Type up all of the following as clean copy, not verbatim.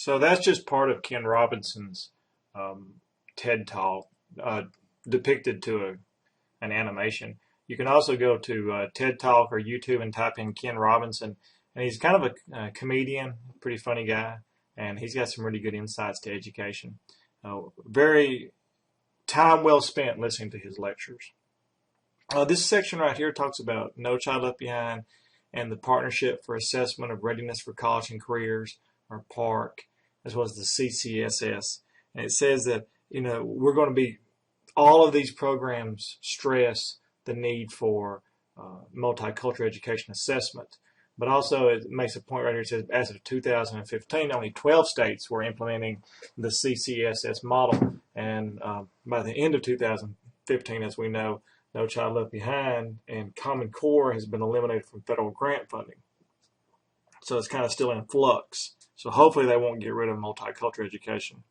So that's just part of Ken Robinson's TED Talk depicted to an animation. You can also go to TED Talk or YouTube and type in Ken Robinson, and he's kind of a comedian, pretty funny guy, and he's got some really good insights to education. Very time well spent listening to his lectures. This section right here talks about No Child Left Behind and the Partnership for Assessment of Readiness for College and Careers, or PARC, as well as the CCSS. And it says that, we're going to be, all of these programs stress the need for multicultural education assessment. But also it makes a point right here, it says as of 2015, only 12 states were implementing the CCSS model. And by the end of 2015, as we know, No Child Left Behind and Common Core has been eliminated from federal grant funding. So it's kind of still in flux. So hopefully they won't get rid of multicultural education.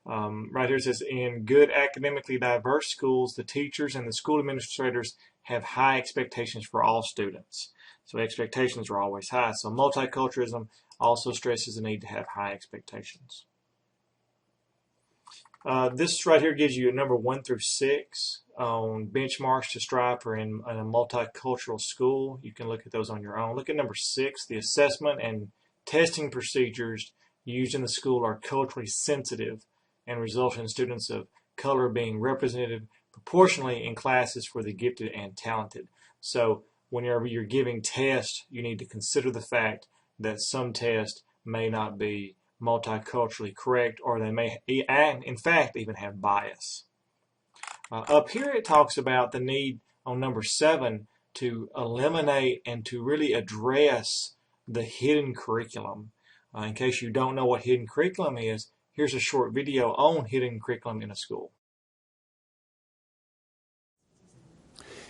Right here it says, in good academically diverse schools, the teachers and the school administrators have high expectations for all students. So expectations are always high. So multiculturalism also stresses the need to have high expectations. This right here gives you a number 1 through 6 on benchmarks to strive for in a multicultural school. You can look at those on your own. Look at number 6. The assessment and testing procedures used in the school are culturally sensitive and result in students of color being represented proportionally in classes for the gifted and talented. So whenever you're giving tests, you need to consider the fact that some tests may not be multiculturally correct, or they may, in fact, even have bias. Up here it talks about the need on number 7 to eliminate and to really address the hidden curriculum. In case you don't know what hidden curriculum is, here's a short video on hidden curriculum in a school.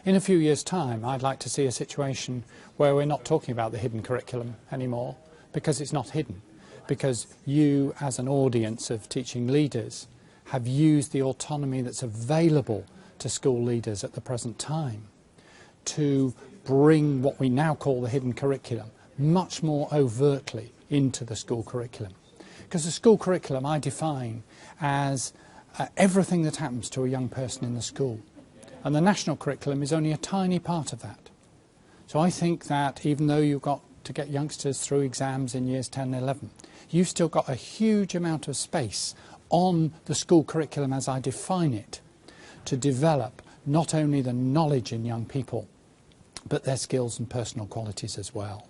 In a few years' time, I'd like to see a situation where we're not talking about the hidden curriculum anymore, because it's not hidden, because you, as an audience of teaching leaders, have used the autonomy that's available to school leaders at the present time to bring what we now call the hidden curriculum much more overtly into the school curriculum. Because the school curriculum I define as everything that happens to a young person in the school. And the national curriculum is only a tiny part of that. So I think that even though you've got to get youngsters through exams in years 10 and 11, you've still got a huge amount of space on the school curriculum as I define it to develop not only the knowledge in young people, but their skills and personal qualities as well.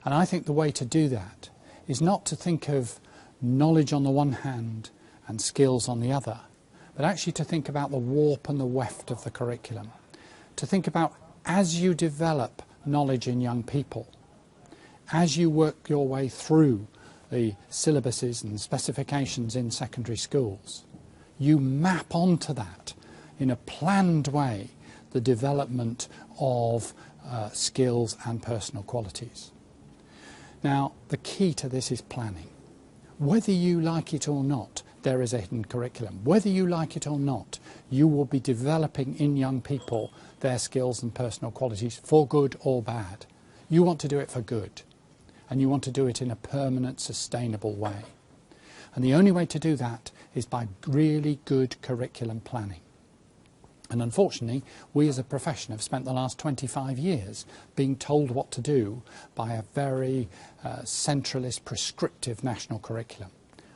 And I think the way to do that is not to think of knowledge on the one hand and skills on the other, but actually to think about the warp and the weft of the curriculum. To think about, as you develop knowledge in young people, as you work your way through the syllabuses and specifications in secondary schools, you map onto that in a planned way the development of skills and personal qualities. Now, the key to this is planning. Whether you like it or not, there is a hidden curriculum. Whether you like it or not, you will be developing in young people their skills and personal qualities for good or bad. You want to do it for good, and you want to do it in a permanent, sustainable way. And the only way to do that is by really good curriculum planning. And unfortunately, we as a profession have spent the last 25 years being told what to do by a very centralist, prescriptive national curriculum.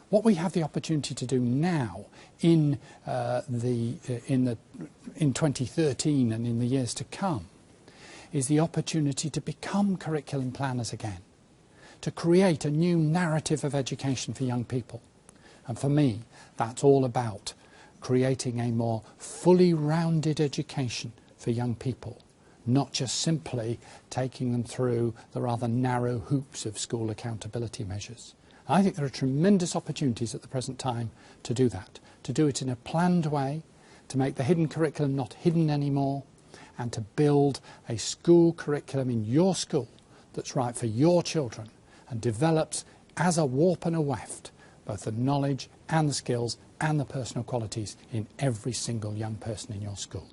What we have the opportunity to do now in 2013 and in the years to come is the opportunity to become curriculum planners again, to create a new narrative of education for young people. And for me, that's all about creating a more fully rounded education for young people, not just simply taking them through the rather narrow hoops of school accountability measures. I think there are tremendous opportunities at the present time to do that, to do it in a planned way, to make the hidden curriculum not hidden anymore, and to build a school curriculum in your school that's right for your children and develops as a warp and a weft both the knowledge and the skills and the personal qualities in every single young person in your school.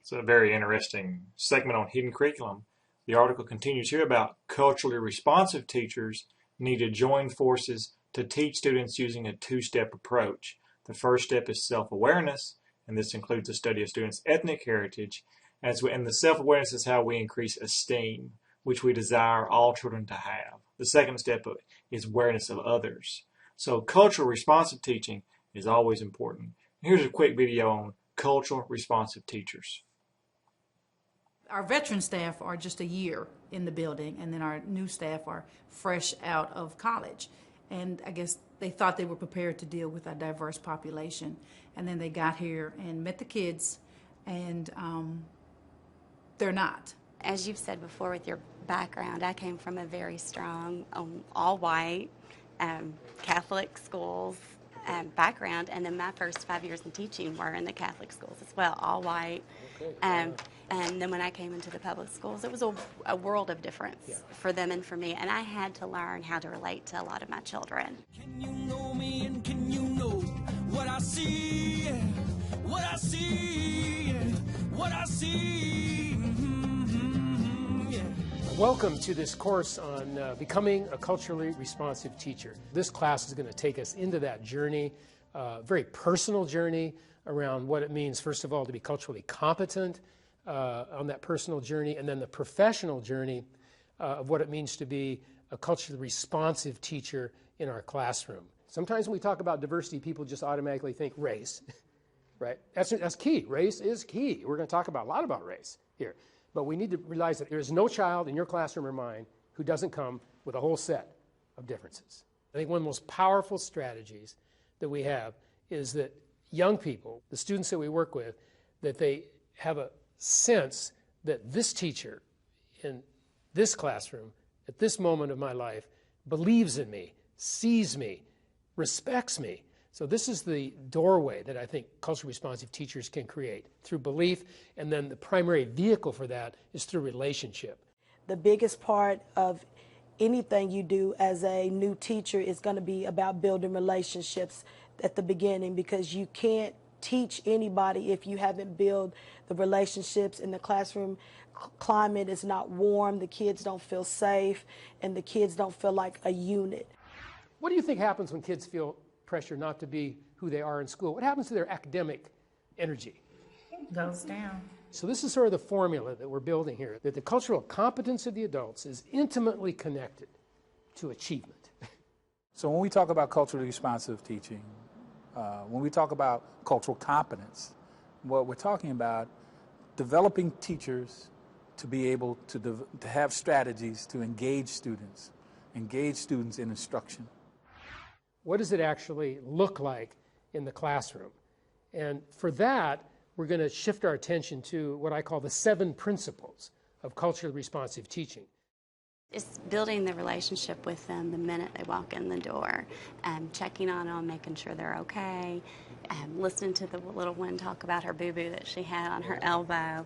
It's a very interesting segment on hidden curriculum. The article continues here about culturally responsive teachers need to join forces to teach students using a two-step approach. The first step is self-awareness, and this includes the study of students' ethnic heritage, and the self-awareness is how we increase esteem, which we desire all children to have. The second step is awareness of others. So cultural responsive teaching is always important. Here's a quick video on cultural responsive teachers. Our veteran staff are just a year in the building, and then our new staff are fresh out of college. And I guess they thought they were prepared to deal with a diverse population. And then they got here and met the kids, and they're not. As you've said before with your background, I came from a very strong, all-white, Catholic schools background, and then my first 5 years in teaching were in the Catholic schools as well, all white. And then when I came into the public schools, it was a world of difference for them and for me, and I had to learn how to relate to a lot of my children. Can you know me, and can you know what I see? What I see, what I see. Welcome to this course on becoming a culturally responsive teacher. This class is going to take us into that journey, very personal journey around what it means, first of all, to be culturally competent on that personal journey, and then the professional journey of what it means to be a culturally responsive teacher in our classroom. Sometimes when we talk about diversity, people just automatically think race, right? That's key. Race is key. We're going to talk a lot about race here. But we need to realize that there is no child in your classroom or mine who doesn't come with a whole set of differences. I think one of the most powerful strategies that we have is that young people, the students that we work with, that they have a sense that this teacher in this classroom at this moment of my life believes in me, sees me, respects me. So this is the doorway that I think culturally responsive teachers can create through belief, and then the primary vehicle for that is through relationship. The biggest part of anything you do as a new teacher is going to be about building relationships at the beginning, because you can't teach anybody if you haven't built the relationships. In the classroom climate is not warm, the kids don't feel safe, and the kids don't feel like a unit. What do you think happens when kids feel pressure not to be who they are in school? What happens to their academic energy? Goes down. So this is sort of the formula that we're building here, that the cultural competence of the adults is intimately connected to achievement. So when we talk about culturally responsive teaching, when we talk about cultural competence, what we're talking about developing teachers to be able to have strategies to engage students in instruction. What does it actually look like in the classroom? And for that, we're going to shift our attention to what I call the 7 principles of culturally responsive teaching. It's building the relationship with them the minute they walk in the door, checking on them, making sure they're okay, listening to the little one talk about her boo-boo that she had on her elbow,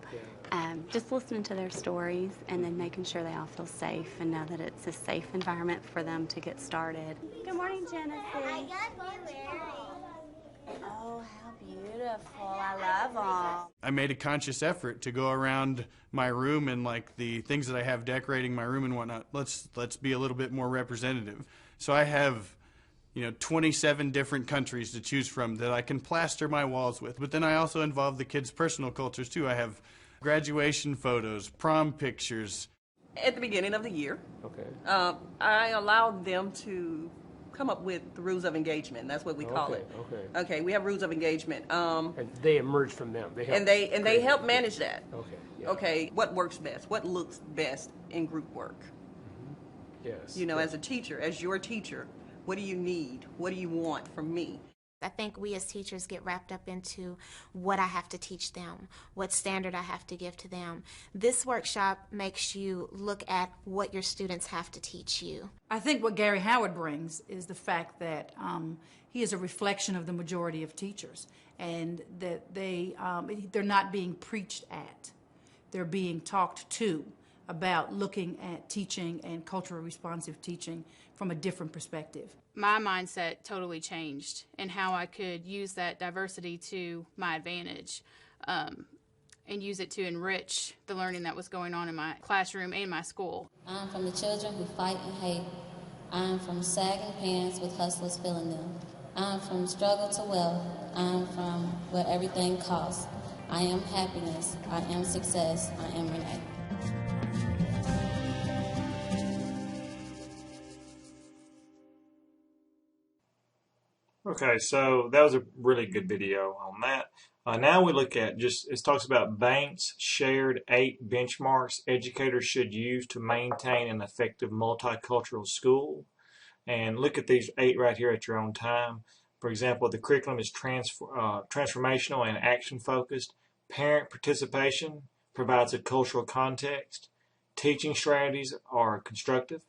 just listening to their stories, and then making sure they all feel safe and know that it's a safe environment for them to get started. Good morning, Genesee. Oh, how beautiful. I love them. I made a conscious effort to go around my room and like the things that I have decorating my room and whatnot. Let's be a little bit more representative. So I have 27 different countries to choose from that I can plaster my walls with. But then I also involve the kids' personal cultures too. I have graduation photos, prom pictures. At the beginning of the year, I allowed them to come up with the rules of engagement. That's what we call it. Okay, we have rules of engagement. And they emerge from them. They help manage that. Okay. Okay, what works best? What looks best in group work? Yes. As a teacher, as your teacher, what do you need? What do you want from me? I think we as teachers get wrapped up into what I have to teach them, what standard I have to give to them. This workshop makes you look at what your students have to teach you. I think what Gary Howard brings is the fact that he is a reflection of the majority of teachers, and that they're not being preached at. They're being talked to about looking at teaching and culturally responsive teaching from a different perspective. My mindset totally changed in how I could use that diversity to my advantage and use it to enrich the learning that was going on in my classroom and my school. I'm from the children who fight and hate I'm from sagging pants with hustlers filling them. I'm from struggle to wealth. I'm from where everything costs. I am happiness. I am success. I am Renee. Okay, so that was a really good video on that. Now we look at it talks about Banks shared 8 benchmarks educators should use to maintain an effective multicultural school. And look at these 8 right here at your own time. For example, the curriculum is transformational and action focused. Parent participation provides a cultural context. Teaching strategies are constructive.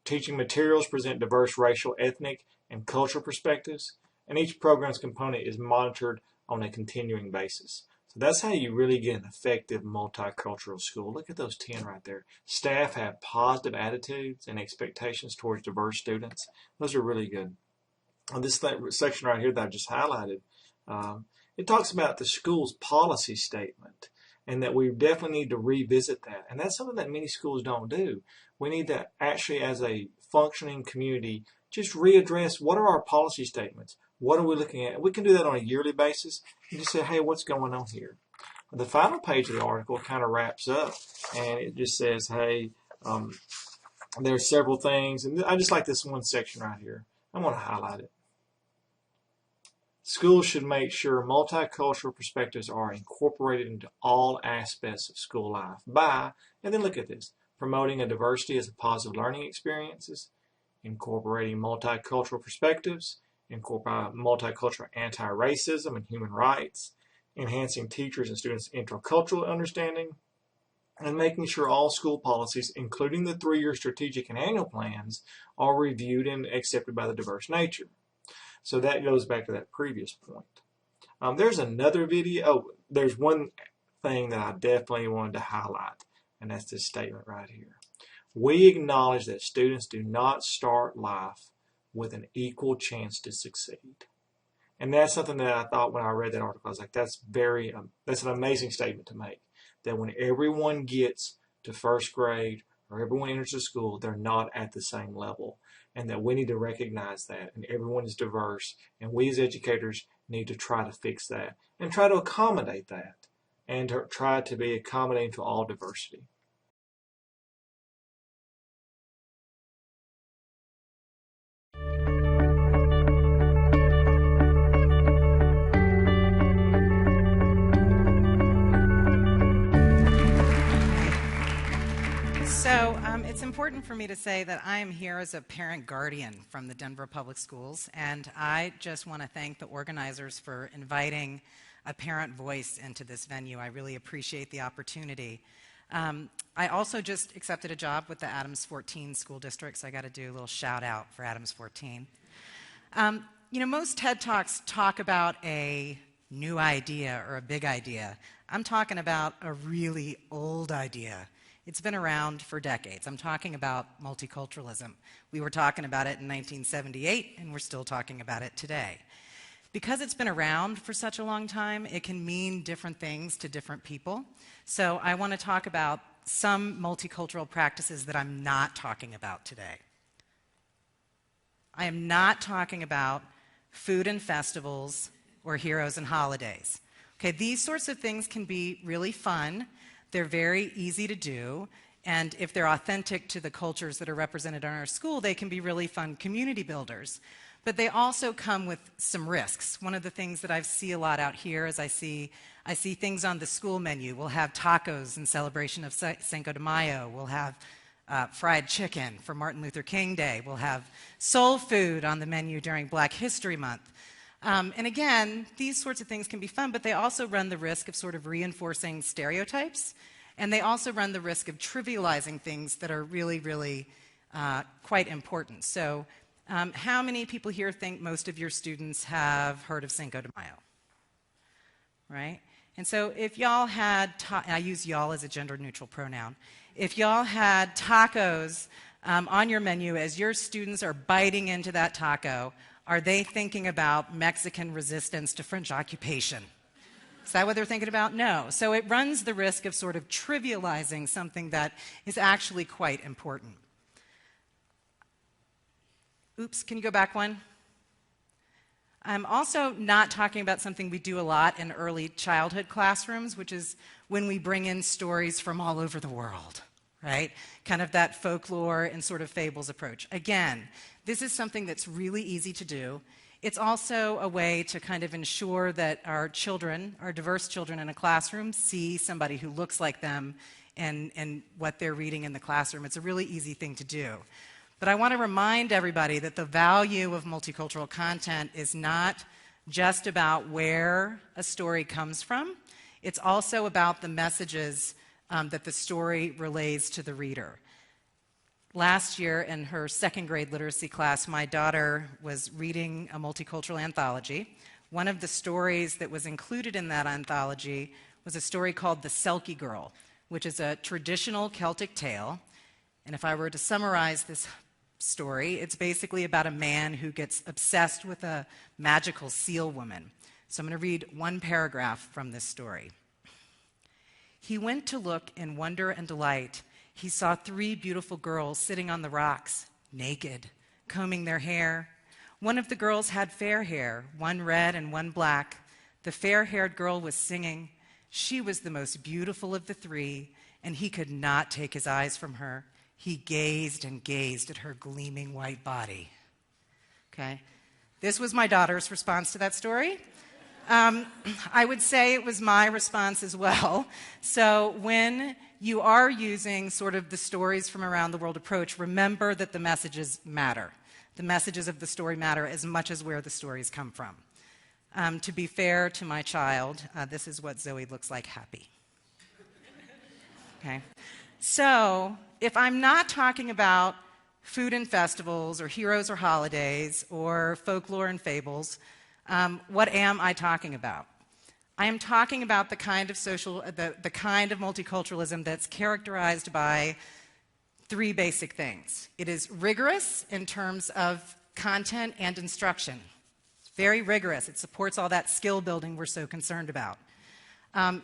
Teaching materials present diverse racial, ethnic, and cultural perspectives, and each program's component is monitored on a continuing basis. So that's how you really get an effective multicultural school. Look at those 10 right there. Staff have positive attitudes and expectations towards diverse students. Those are really good. On this section right here that I just highlighted, it talks about the school's policy statement and that we definitely need to revisit that. And that's something that many schools don't do. We need to actually, as a functioning community, just readdress what are our policy statements? What are we looking at? We can do that on a yearly basis and just say, hey, what's going on here? The final page of the article kind of wraps up and it just says, hey, there are several things. And I just like this one section right here. I want to highlight it. Schools should make sure multicultural perspectives are incorporated into all aspects of school life by, and then look at this, promoting a diversity as a positive learning experiences, incorporating multicultural perspectives, incorporating multicultural anti-racism and human rights, enhancing teachers and students' intercultural understanding, and making sure all school policies, including the 3-year strategic and annual plans, are reviewed and accepted by the diverse nature. So that goes back to that previous point. There's another video. There's one thing that I definitely wanted to highlight, and that's this statement right here. We acknowledge that students do not start life with an equal chance to succeed. And that's something that I thought when I read that article, I was like, that's an amazing statement to make. That when everyone gets to first grade or everyone enters the school, they're not at the same level. And that we need to recognize that. And everyone is diverse. And we as educators need to try to fix that and try to accommodate that and to try to be accommodating to all diversity. So it's important for me to say that I am here as a parent guardian from the Denver Public Schools, and I just want to thank the organizers for inviting a parent voice into this venue. I really appreciate the opportunity. I also just accepted a job with the Adams 14 school district, so I got to do a little shout out for Adams 14. You know, most TED Talks talk about a new idea or a big idea. I'm talking about a really old idea. It's been around for decades. I'm talking about multiculturalism. We were talking about it in 1978, and we're still talking about it today. Because it's been around for such a long time, it can mean different things to different people. So I want to talk about some multicultural practices that I'm not talking about today. I am not talking about food and festivals or heroes and holidays. Okay, these sorts of things can be really fun. They're very easy to do, and if they're authentic to the cultures that are represented in our school, they can be really fun community builders. But they also come with some risks. One of the things that I see a lot out here is I see things on the school menu. We'll have tacos in celebration of Cinco de Mayo. We'll have fried chicken for Martin Luther King Day. We'll have soul food on the menu during Black History Month. And again, these sorts of things can be fun, but they also run the risk of sort of reinforcing stereotypes, and they also run the risk of trivializing things that are really, really quite important. So how many people here think most of your students have heard of Cinco de Mayo? Right? And so if y'all had, I use y'all as a gender-neutral pronoun, if y'all had tacos on your menu as your students are biting into that taco, are they thinking about Mexican resistance to French occupation? Is that what they're thinking about? No. So it runs the risk of sort of trivializing something that is actually quite important. Oops, can you go back one? I'm also not talking about something we do a lot in early childhood classrooms, which is when we bring in stories from all over the world, right? Kind of that folklore and sort of fables approach. Again, this is something that's really easy to do. It's also a way to kind of ensure that our children, our diverse children in a classroom, see somebody who looks like them and what they're reading in the classroom. It's a really easy thing to do. But I want to remind everybody that the value of multicultural content is not just about where a story comes from. It's also about the messages that the story relays to the reader. Last year in her second grade literacy class, my daughter was reading a multicultural anthology. One of the stories that was included in that anthology was a story called The Selkie Girl, which is a traditional Celtic tale. And if I were to summarize this story, it's basically about a man who gets obsessed with a magical seal woman. So I'm going to read one paragraph from this story. He went to look in wonder and delight. He saw 3 beautiful girls sitting on the rocks, naked, combing their hair. One of the girls had fair hair, one red and one black. The fair-haired girl was singing. She was the most beautiful of the 3, and he could not take his eyes from her. He gazed and gazed at her gleaming white body. Okay? This was my daughter's response to that story. I would say it was my response as well. So when you are using sort of the stories from around the world approach, remember that the messages matter. The messages of the story matter as much as where the stories come from. To be fair to my child, this is what Zoe looks like happy. Okay? So if I'm not talking about food and festivals or heroes or holidays or folklore and fables, what am I talking about? I am talking about the kind of the kind of multiculturalism that's characterized by 3 basic things. It is rigorous in terms of content and instruction. It's very rigorous. It supports all that skill building we're so concerned about.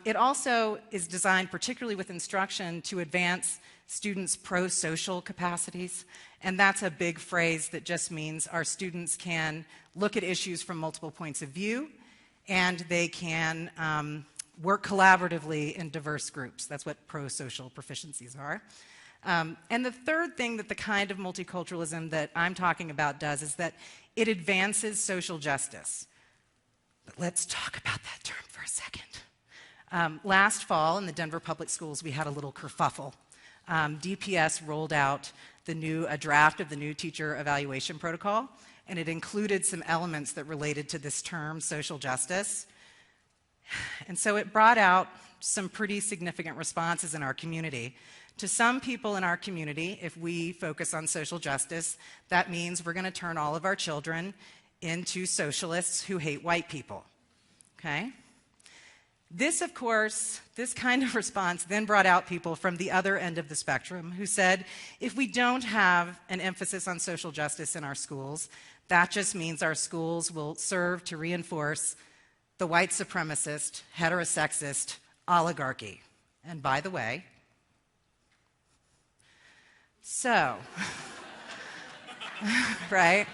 It also is designed, particularly with instruction, to advance students' pro-social capacities. And that's a big phrase that just means our students can look at issues from multiple points of view, and they can work collaboratively in diverse groups. That's what pro-social proficiencies are. And the third thing that the kind of multiculturalism that I'm talking about does is that it advances social justice. But let's talk about that term for a second. Last fall in the Denver Public Schools, we had a little kerfuffle. DPS rolled out a draft of the new teacher evaluation protocol, and it included some elements that related to this term, social justice. And so it brought out some pretty significant responses in our community. To some people in our community, if we focus on social justice, that means we're going to turn all of our children into socialists who hate white people. Okay? This, of course, this kind of response then brought out people from the other end of the spectrum who said, if we don't have an emphasis on social justice in our schools, that just means our schools will serve to reinforce the white supremacist, heterosexist oligarchy. And by the way, so, right?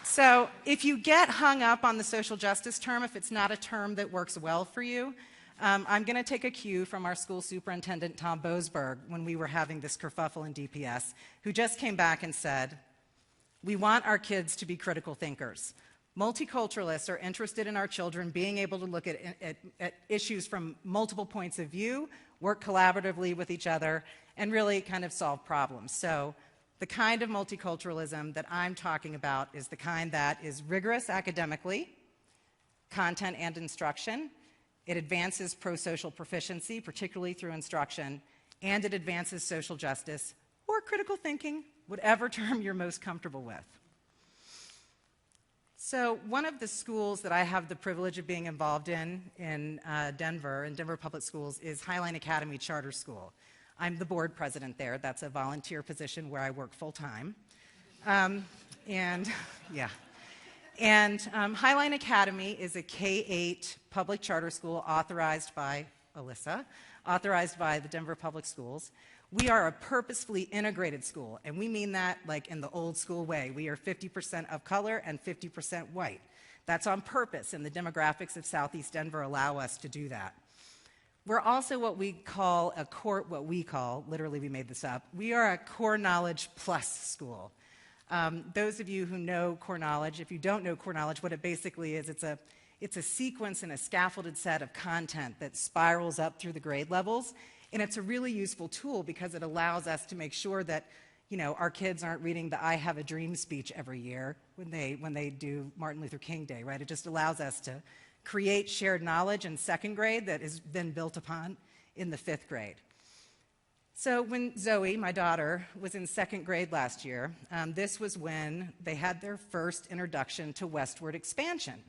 So if you get hung up on the social justice term, if it's not a term that works well for you, I'm going to take a cue from our school superintendent, Tom Boasberg, when we were having this kerfuffle in DPS, who just came back and said, we want our kids to be critical thinkers. Multiculturalists are interested in our children being able to look at issues from multiple points of view, work collaboratively with each other, and really kind of solve problems. So the kind of multiculturalism that I'm talking about is the kind that is rigorous academically, content and instruction. It advances pro-social proficiency, particularly through instruction, and it advances social justice or critical thinking, whatever term you're most comfortable with. So one of the schools that I have the privilege of being involved in Denver Public Schools, is Highline Academy Charter School. I'm the board president there. That's a volunteer position where I work full-time. Highline Academy is a K-8 public charter school authorized by Alyssa, authorized by the Denver Public Schools. We are a purposefully integrated school, and we mean that like in the old school way. We are 50% of color and 50% white. That's on purpose, and the demographics of Southeast Denver allow us to do that. We're also what we call, literally we made this up, we are a core knowledge plus school. Those of you who know core knowledge, if you don't know core knowledge, what it basically is, it's a sequence and a scaffolded set of content that spirals up through the grade levels. And it's a really useful tool because it allows us to make sure that, you know, our kids aren't reading the I Have a Dream speech every year when they do Martin Luther King Day, right? It just allows us to create shared knowledge in second grade that is then built upon in the fifth grade. So when Zoe, my daughter, was in second grade last year, this was when they had their first introduction to westward expansion.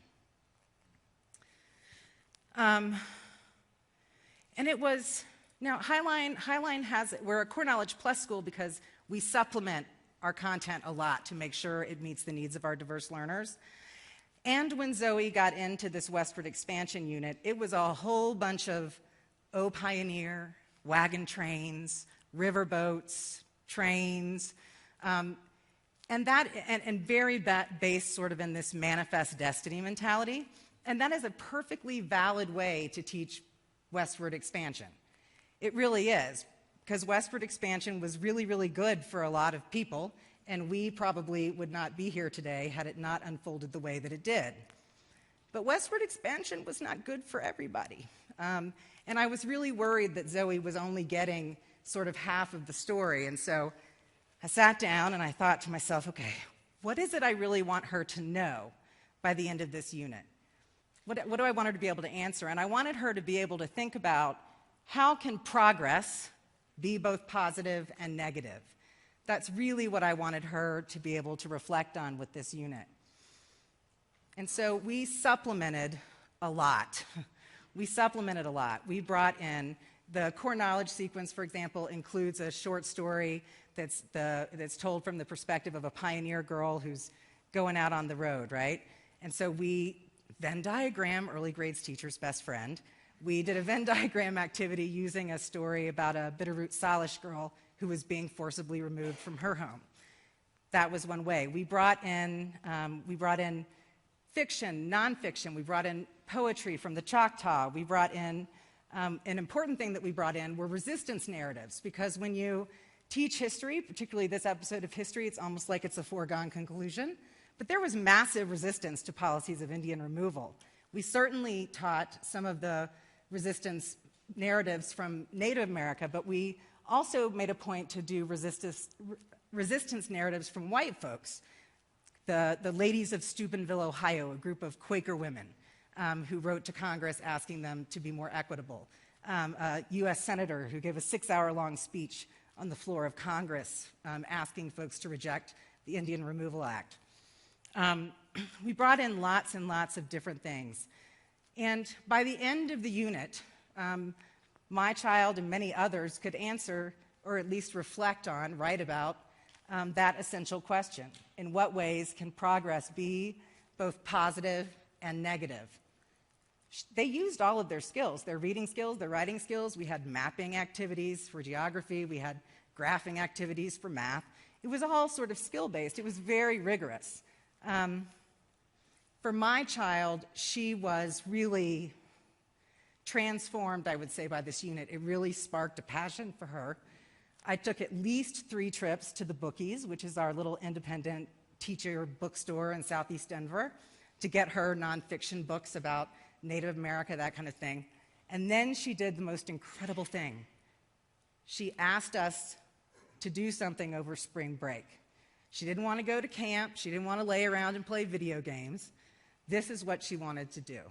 And it was, now Highline has, we're a core knowledge plus school because we supplement our content a lot to make sure it meets the needs of our diverse learners. And when Zoe got into this westward expansion unit, it was a whole bunch of O Pioneer, wagon trains, river boats, trains, and very based sort of in this manifest destiny mentality. And that is a perfectly valid way to teach westward expansion. It really is, because westward expansion was really, really good for a lot of people, and we probably would not be here today had it not unfolded the way that it did. But westward expansion was not good for everybody. And I was really worried that Zoe was only getting sort of half of the story. And so I sat down and I thought to myself, okay, what is it I really want her to know by the end of this unit? What do I want her to be able to answer? And I wanted her to be able to think about how can progress be both positive and negative? That's really what I wanted her to be able to reflect on with this unit. And so we supplemented a lot. We brought in the core knowledge sequence, for example, includes a short story that's told from the perspective of a pioneer girl who's going out on the road, right? And so we Venn diagram, early grades teacher's best friend. We did a Venn diagram activity using a story about a Bitterroot Salish girl who was being forcibly removed from her home. That was one way. We brought in fiction, nonfiction. We brought in poetry from the Choctaw. We brought in, an important thing that we brought in were resistance narratives, because when you teach history, particularly this episode of history, it's almost like it's a foregone conclusion. But there was massive resistance to policies of Indian removal. We certainly taught some of the resistance narratives from Native America, but we also made a point to do resistance narratives from white folks. The ladies of Steubenville, Ohio, a group of Quaker women who wrote to Congress asking them to be more equitable. A U.S. senator who gave a 6-hour-long speech on the floor of Congress asking folks to reject the Indian Removal Act. We brought in lots and lots of different things. And by the end of the unit, my child and many others could answer, or at least reflect on, write about that essential question. In what ways can progress be both positive and negative? They used all of their skills, their reading skills, their writing skills. We had mapping activities for geography. We had graphing activities for math. It was all sort of skill-based. It was very rigorous. For my child, she was really transformed, I would say, by this unit. It really sparked a passion for her. I took at least 3 trips to the Bookies, which is our little independent teacher bookstore in Southeast Denver, to get her nonfiction books about Native America, that kind of thing. And then she did the most incredible thing. She asked us to do something over spring break. She didn't want to go to camp. She didn't want to lay around and play video games. This is what she wanted to do.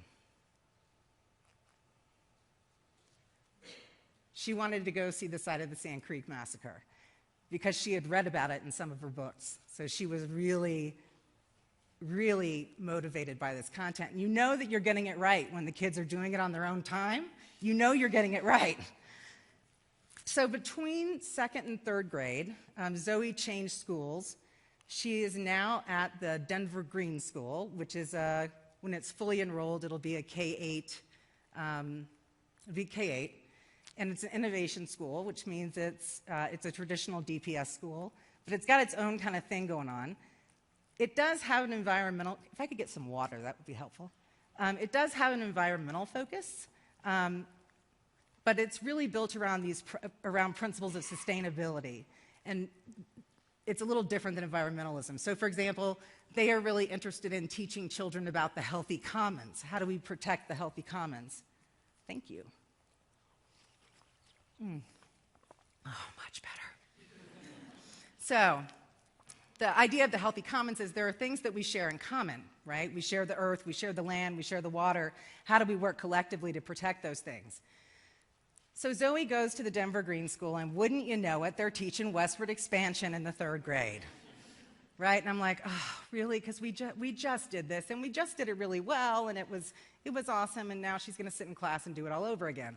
She wanted to go see the site of the Sand Creek Massacre because she had read about it in some of her books. So she was really, really motivated by this content. And you know that you're getting it right when the kids are doing it on their own time. You know you're getting it right. So between 2nd and 3rd grade, Zoe changed schools. She is now at the Denver Green School, which is, when it's fully enrolled, it'll be a K-8. and it's an innovation school, which means it's a traditional DPS school, but it's got its own kind of thing going on. It does have an environmental, if I could get some water, that would be helpful. It does have an environmental focus, but it's really built around around principles of sustainability. And it's a little different than environmentalism. So for example, they are really interested in teaching children about the healthy commons. How do we protect the healthy commons? Thank you. Oh, much better. So, the idea of the healthy commons is there are things that we share in common, right? We share the earth, we share the land, we share the water. How do we work collectively to protect those things? So Zoe goes to the Denver Green School, and wouldn't you know it, they're teaching westward expansion in the 3rd grade, right? And I'm like, oh, really? Because we just did this, and we just did it really well, and it was awesome, and now she's going to sit in class and do it all over again.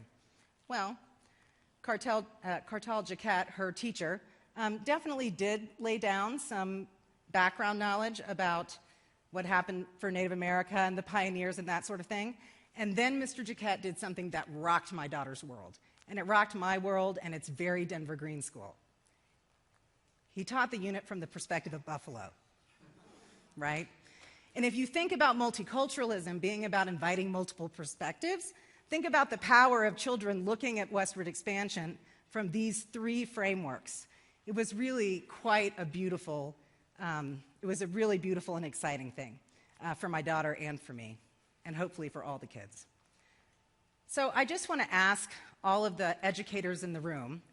Well, Cartel Jacat, her teacher, definitely did lay down some background knowledge about what happened for Native America and the pioneers and that sort of thing. And then Mr. Jacat did something that rocked my daughter's world. And it rocked my world, and it's very Denver Green School. He taught the unit from the perspective of Buffalo, right? And if you think about multiculturalism being about inviting multiple perspectives, think about the power of children looking at westward expansion from these 3 frameworks. It was really quite a beautiful, it was a really beautiful and exciting thing for my daughter and for me, and hopefully for all the kids. So I just want to ask all of the educators in the room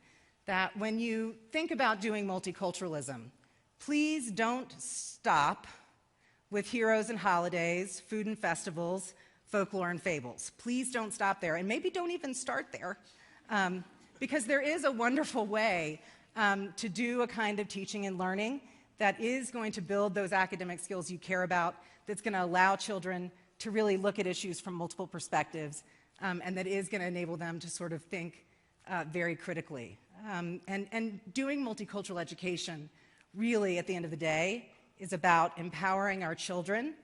that when you think about doing multiculturalism, please don't stop with heroes and holidays, food and festivals, folklore and fables. Please don't stop there, and maybe don't even start there, because there is a wonderful way to do a kind of teaching and learning that is going to build those academic skills you care about, that's going to allow children to really look at issues from multiple perspectives, and that is going to enable them to sort of think very critically. And doing multicultural education, really, at the end of the day, is about empowering our children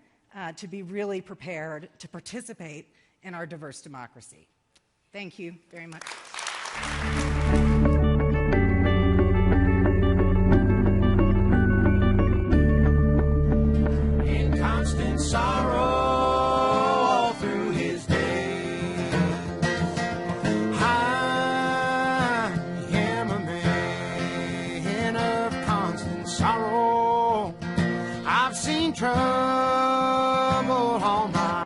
to be really prepared to participate in our diverse democracy. Thank you very much. In constant sorrow.